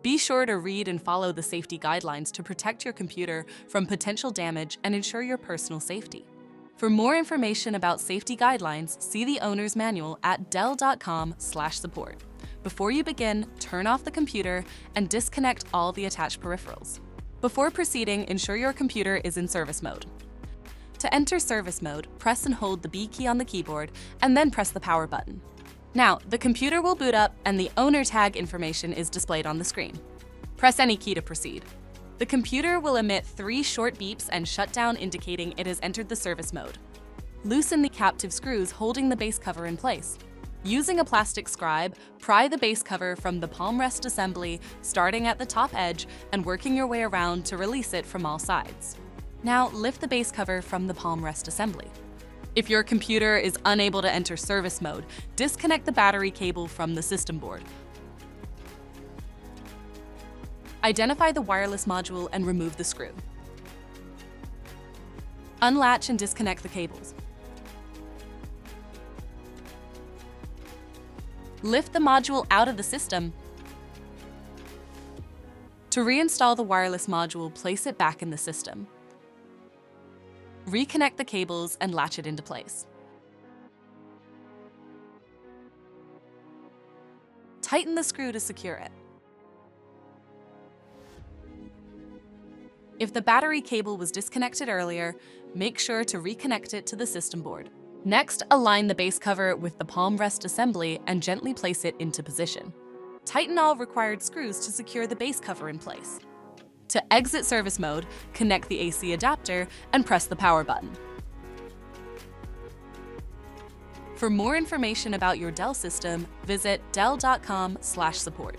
Be sure to read and follow the safety guidelines to protect your computer from potential damage and ensure your personal safety. For more information about safety guidelines, see the owner's manual at dell.com/support. Before you begin, turn off the computer and disconnect all the attached peripherals. Before proceeding, ensure your computer is in service mode. To enter service mode, press and hold the B key on the keyboard and then press the power button. Now, the computer will boot up and the owner tag information is displayed on the screen. Press any key to proceed. The computer will emit 3 short beeps and shut down, indicating it has entered the service mode. Loosen the captive screws holding the base cover in place. Using a plastic scribe, pry the base cover from the palm rest assembly, starting at the top edge and working your way around to release it from all sides. Now, lift the base cover from the palm rest assembly. If your computer is unable to enter service mode, disconnect the battery cable from the system board. Identify the wireless module and remove the screw. Unlatch and disconnect the cables. Lift the module out of the system. To reinstall the wireless module, place it back in the system. Reconnect the cables and latch it into place. Tighten the screw to secure it. If the battery cable was disconnected earlier, make sure to reconnect it to the system board. Next, align the base cover with the palm rest assembly and gently place it into position. Tighten all required screws to secure the base cover in place. To exit service mode, connect the AC adapter and press the power button. For more information about your Dell system, visit dell.com/support.